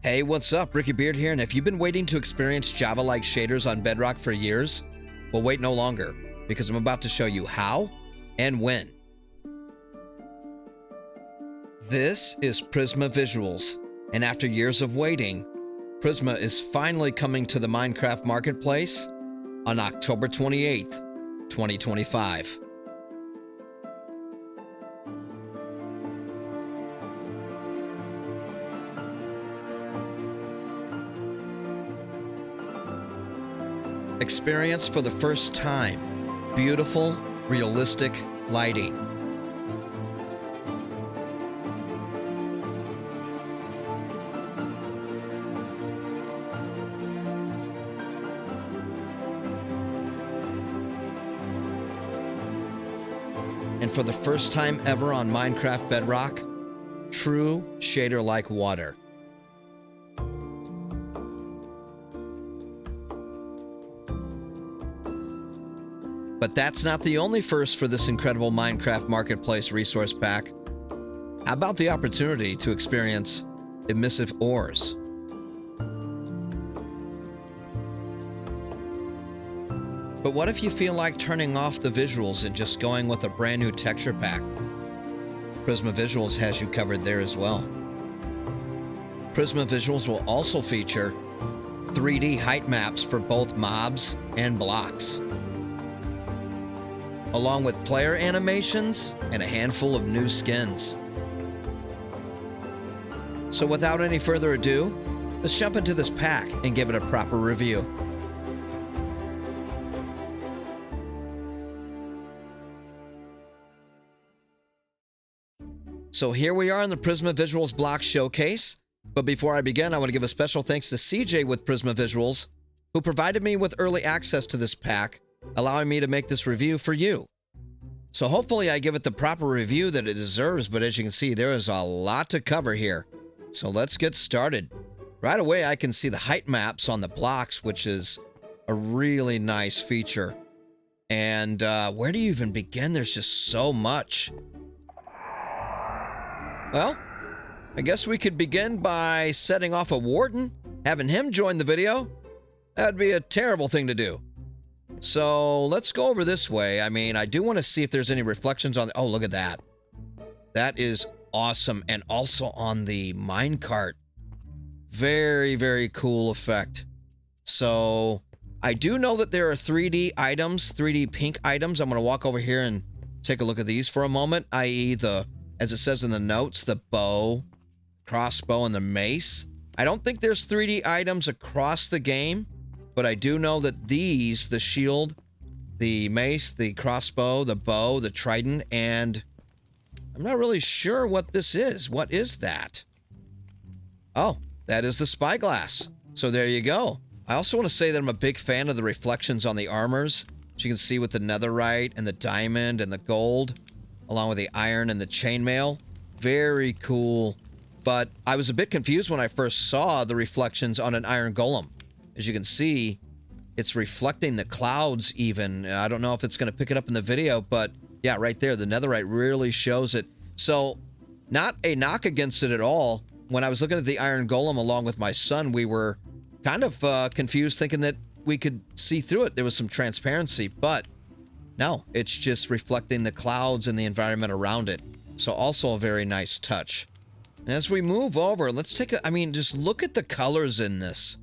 Hey, what's up? Ricky Beard here, and if you've been waiting to experience Java-like shaders on Bedrock for years, well, wait no longer, because I'm about to show you how and when. This is Prizma Visuals, and after years of waiting, Prizma is finally coming to the Minecraft Marketplace on October 28th, 2025. Experience for the first time beautiful, realistic lighting. And for the first time ever on Minecraft Bedrock, true shader-like water. But that's not the only first for this incredible Minecraft Marketplace resource pack. How about the opportunity to experience emissive ores? But what if you feel like turning off the visuals and just going with a brand new texture pack? Prizma Visuals has you covered there as well. Prizma Visuals will also feature 3D height maps for both mobs and blocks, along with player animations and a handful of new skins. So without any further ado, let's jump into this pack and give it a proper review. So here we are in the Prizma Visuals block showcase. But before I begin, I want to give a special thanks to CJ with Prizma Visuals, who provided me with early access to this pack, allowing me to make this review for you. So hopefully I give it the proper review that it deserves, but as you can see, there is a lot to cover here. So let's get started. Right away, I can see the height maps on the blocks, which is a really nice feature. And where do you even begin? There's just so much. Well, I guess we could begin by setting off a warden, having him join the video. That'd be a terrible thing to do. So let's go over this way. I mean, I do want to see if there's any reflections on... Oh, look at that. That is awesome. And also on the minecart. Very, very cool effect. So I do know that there are 3D items, 3D pink items. I'm going to walk over here and take a look at these for a moment, i.e. the, as it says in the notes, the bow, crossbow, and the mace. I don't think there's 3D items across the game. But I do know that these, the shield, the mace, the crossbow, the bow, the trident, and I'm not really sure what this is. What is that? Oh, that is the spyglass. So there you go. I also want to say that I'm a big fan of the reflections on the armors. As you can see with the netherite and the diamond and the gold, along with the iron and the chainmail. Very cool. But I was a bit confused when I first saw the reflections on an iron golem. As you can see, it's reflecting the clouds even. I don't know if it's going to pick it up in the video, but yeah, right there, the netherite really shows it. So, not a knock against it at all. When I was looking at the iron golem along with my son, we were kind of confused, thinking that we could see through it. There was some transparency, but no, it's just reflecting the clouds and the environment around it. So also a very nice touch. And as we move over, let's take a, I mean, just look at the colors in this.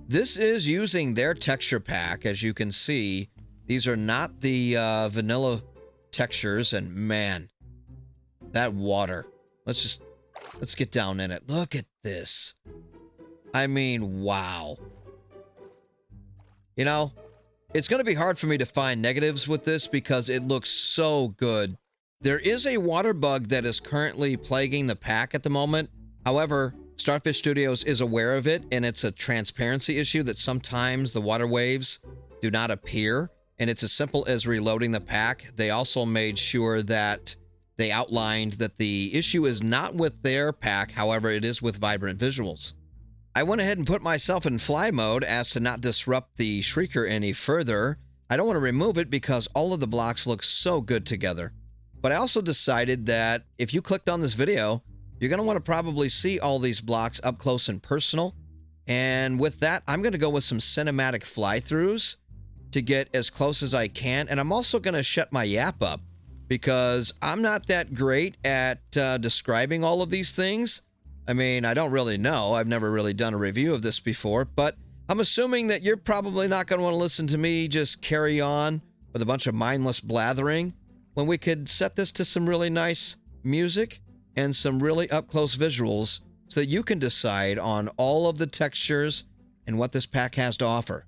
This is using their texture pack, as you can see. These are not the vanilla textures, and man, that water. Let's get down in it. Look at this. I mean, wow. You know, it's going to be hard for me to find negatives with this because it looks so good. There is a water bug that is currently plaguing the pack at the moment. However, Starfish Studios is aware of it, and it's a transparency issue that sometimes the water waves do not appear, and it's as simple as reloading the pack. They also made sure that they outlined that the issue is not with their pack, however, it is with Vibrant Visuals. I went ahead and put myself in fly mode as to not disrupt the Shrieker any further. I don't want to remove it because all of the blocks look so good together. But I also decided that if you clicked on this video, you're going to want to probably see all these blocks up close and personal. And with that, I'm going to go with some cinematic fly-throughs to get as close as I can. And I'm also going to shut my yap up because I'm not that great at describing all of these things. I mean, I don't really know. I've never really done a review of this before, but I'm assuming that you're probably not going to want to listen to me just carry on with a bunch of mindless blathering when we could set this to some really nice music and some really up-close visuals so that you can decide on all of the textures and what this pack has to offer.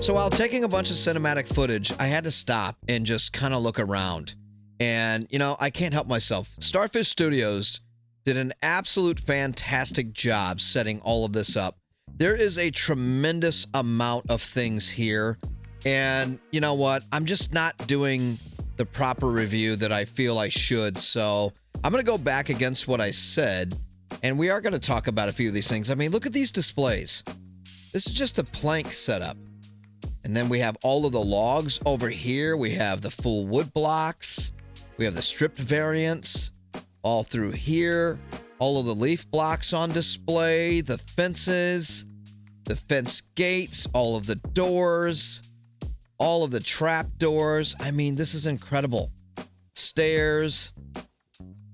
So while taking a bunch of cinematic footage, I had to stop and just kind of look around. And, you know, I can't help myself. Starfish Studios did an absolute fantastic job setting all of this up. There is a tremendous amount of things here. And you know what? I'm just not doing the proper review that I feel I should. So I'm going to go back against what I said. And we are going to talk about a few of these things. I mean, look at these displays. This is just a plank setup. And then we have all of the logs over here. We have the full wood blocks. We have the stripped variants all through here. All of the leaf blocks on display, the fences, the fence gates, all of the doors, all of the trap doors. I mean, this is incredible. Stairs,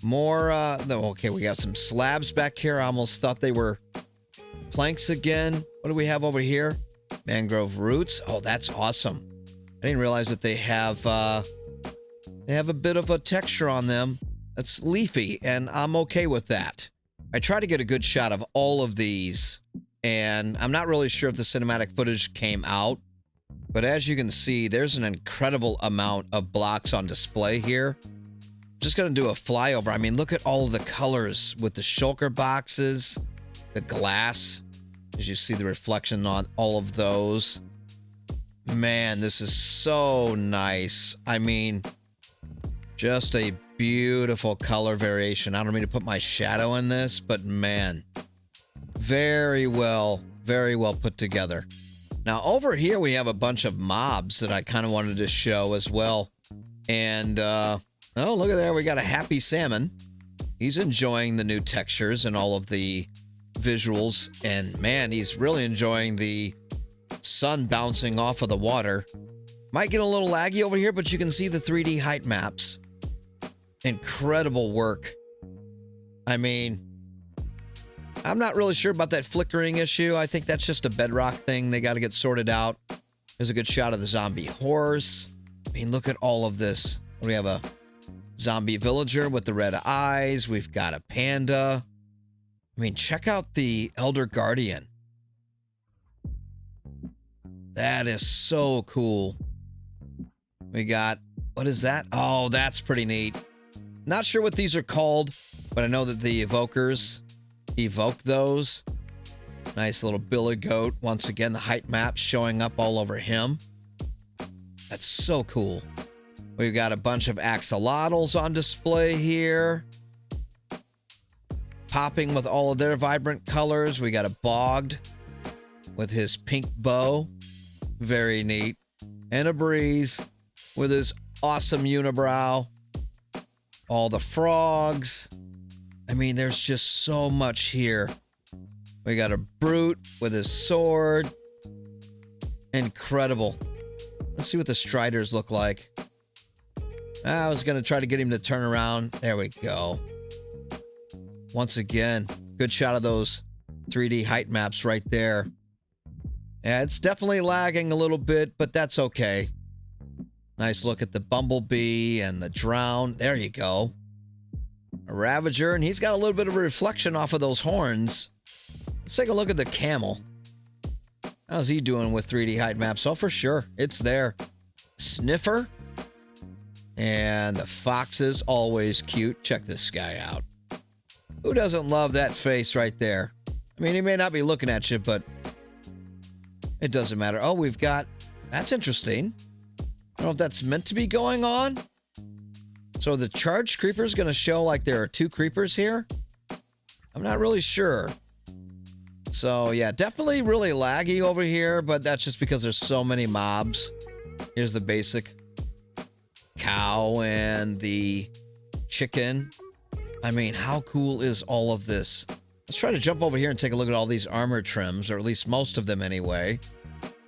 more, okay, we got some slabs back here. I almost thought they were planks again. What do we have over here? Mangrove roots. Oh, that's awesome. I didn't realize that they have a bit of a texture on them that's leafy, and I'm okay with that. I try to get a good shot of all of these, and I'm not really sure if the cinematic footage came out, but as you can see, there's an incredible amount of blocks on display here. Just gonna do a flyover. I mean, look at all of the colors with the shulker boxes, the glass, as you see the reflection on all of those. Man, this is so nice. I mean, just a beautiful color variation. I don't mean to put my shadow in this, but man, very well put together. Now over here we have a bunch of mobs that I kind of wanted to show as well. And oh, look at there, we got a happy salmon. He's enjoying the new textures and all of the visuals, and man, he's really enjoying the sun bouncing off of the water. Might get a little laggy over here, but you can see the 3D height maps. Incredible work. I mean, I'm not really sure about that flickering issue. I think that's just a Bedrock thing. They got to get sorted out. There's a good shot of the zombie horse. I mean, look at all of this. We have a zombie villager with the red eyes. We've got a panda. I mean, check out the Elder Guardian. That is so cool. We got, what is that? Oh, that's pretty neat. Not sure what these are called, but I know that the evokers evoke those. Nice little billy goat. Once again, the height maps showing up all over him. That's so cool. We've got a bunch of axolotls on display here, popping with all of their vibrant colors. We got a bogged with his pink bow. Very neat. And a breeze with his awesome unibrow. All the frogs. I mean, there's just so much here. We got a brute with his sword. Incredible. Let's see what the striders look like. I was going to try to get him to turn around. There we go. Once again, good shot of those 3D height maps right there. Yeah, it's definitely lagging a little bit, but that's okay. Nice look at the bumblebee and the drown. There you go. A ravager, and he's got a little bit of a reflection off of those horns. Let's take a look at the camel. How's he doing with 3D height maps? Oh, for sure. It's there. Sniffer. And the fox is always cute. Check this guy out. Who doesn't love that face right there? I mean, he may not be looking at you, but it doesn't matter. Oh, we've got... That's interesting. I don't know if that's meant to be going on. So the charged creeper is going to show like there are 2 creepers here. I'm not really sure. So yeah, definitely really laggy over here, but that's just because there's so many mobs. Here's the basic cow and the chicken. I mean, how cool is all of this? Let's try to jump over here and take a look at all these armor trims, or at least most of them anyway.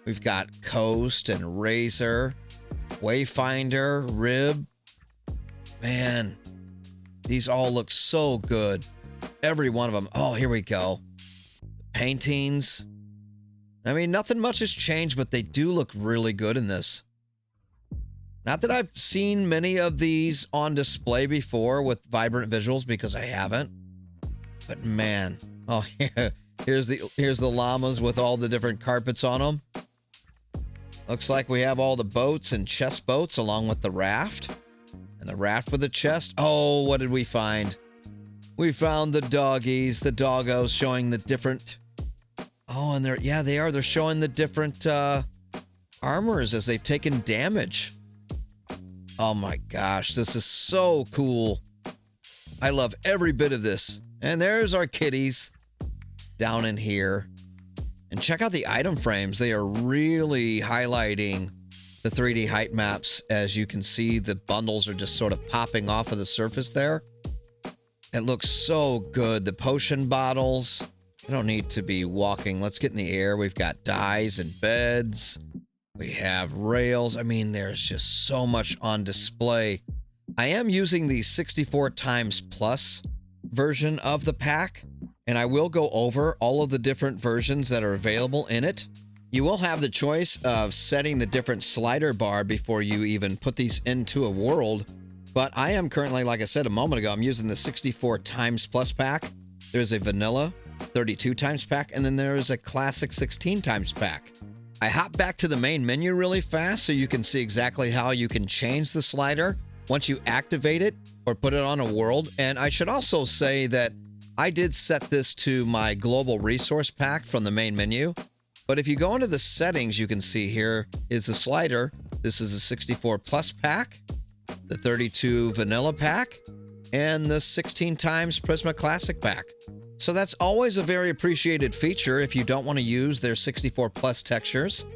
We've got Coast and Razor, Wayfinder, Rib. Man, these all look so good. Every one of them. Oh, here we go. Paintings. I mean, nothing much has changed, but they do look really good in this. Not that I've seen many of these on display before with vibrant visuals, because I haven't. But man, oh yeah, here's the llamas with all the different carpets on them. Looks like we have all the boats and chest boats along with the raft. And the raft with the chest. Oh, what did we find? We found the doggies, the doggos showing the different... Oh, and they're showing the different armors as they've taken damage. Oh my gosh, this is so cool. I love every bit of this. And there's our kitties down in here. And check out the item frames. They are really highlighting the 3D height maps. As you can see, the bundles are just sort of popping off of the surface there. It looks so good. The potion bottles. I don't need to be walking. Let's get in the air. We've got dyes and beds. We have rails. I mean, there's just so much on display. I am using the 64 times plus version of the pack, and I will go over all of the different versions that are available in it. You will have the choice of setting the different slider bar before you even put these into a world. But I am currently, like I said a moment ago, I'm using the 64 times plus pack. There's a vanilla 32 times pack, and then there is a classic 16 times pack. I hop back to the main menu really fast so you can see exactly how you can change the slider once you activate it or put it on a world. And I should also say that I did set this to my global resource pack from the main menu. But if you go into the settings, you can see here is the slider. This is a 64 plus pack, the 32 vanilla pack, and the 16 times Prizma Classic pack. So that's always a very appreciated feature if you don't want to use their 64 plus textures,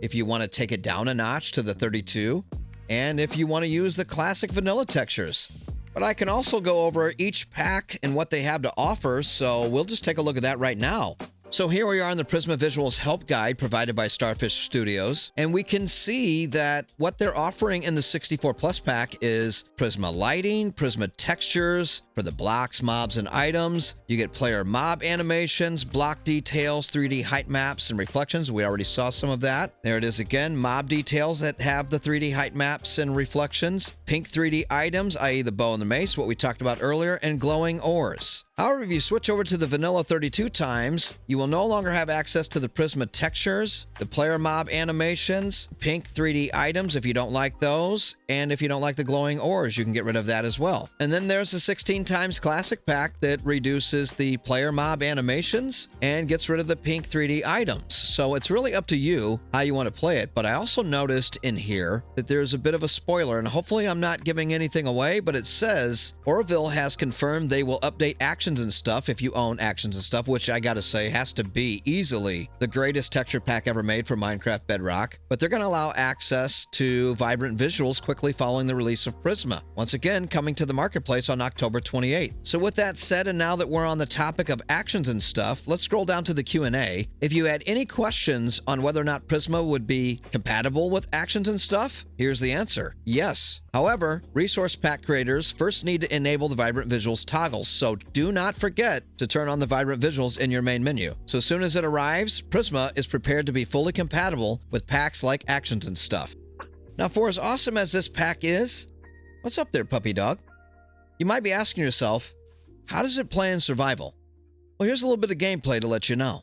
if you want to take it down a notch to the 32, and if you want to use the classic vanilla textures. But I can also go over each pack and what they have to offer, so we'll just take a look at that right now. So here we are in the Prizma Visuals help guide provided by Starfish Studios, and we can see that what they're offering in the 64 plus pack is Prizma lighting, Prizma textures for the blocks, mobs, and items. You get player mob animations, block details, 3D height maps, and reflections. We already saw some of that. There it is again, mob details that have the 3D height maps and reflections, pink 3D items, i.e. the bow and the mace, what we talked about earlier, and glowing ores. However, if you switch over to the vanilla 32 times, you will no longer have access to the Prizma textures, the player mob animations, pink 3D items if you don't like those, and if you don't like the glowing ores, you can get rid of that as well. And then there's the 16 times classic pack that reduces the player mob animations and gets rid of the pink 3D items. So it's really up to you how you want to play it. But I also noticed in here that there's a bit of a spoiler, and hopefully I'm not giving anything away, but it says Orville has confirmed they will update actions and stuff if you own actions and stuff, which I gotta say has to be easily the greatest texture pack ever made for Minecraft Bedrock. But they're going to allow access to vibrant visuals quickly following the release of Prizma. Once again, coming to the marketplace on October 28th. So with that said, and now that we're on the topic of actions and stuff, let's scroll down to the Q&A. If you had any questions on whether or not Prizma would be compatible with actions and stuff, here's the answer: yes. However, resource pack creators first need to enable the vibrant visuals toggles, so do not forget to turn on the vibrant visuals in your main menu. So as soon as it arrives, Prizma is prepared to be fully compatible with packs like actions and stuff. Now, for as awesome as this pack is, what's up there, puppy dog? You might be asking yourself, how does it play in survival? Well, here's a little bit of gameplay to let you know.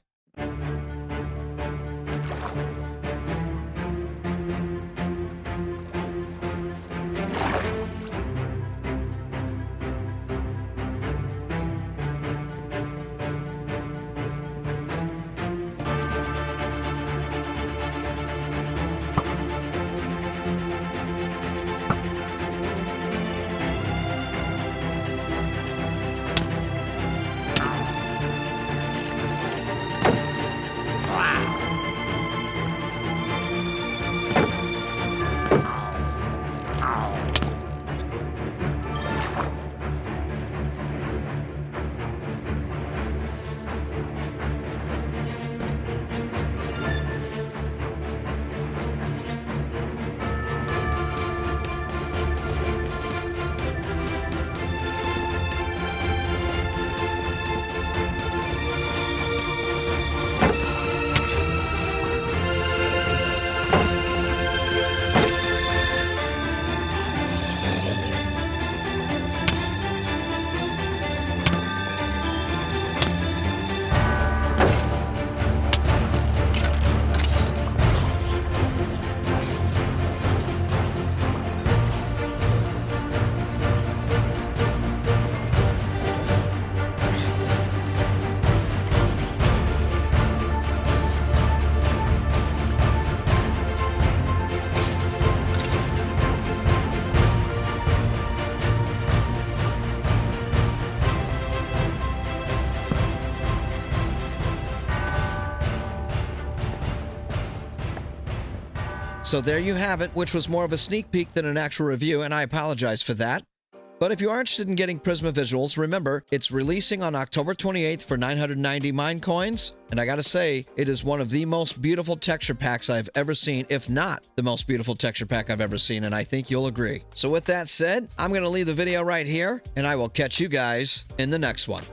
So there you have it, which was more of a sneak peek than an actual review, and I apologize for that. But if you are interested in getting Prizma Visuals, remember, it's releasing on October 28th for 990 mine coins. And I gotta say, it is one of the most beautiful texture packs I've ever seen, if not the most beautiful texture pack I've ever seen, and I think you'll agree. So with that said, I'm gonna leave the video right here, and I will catch you guys in the next one.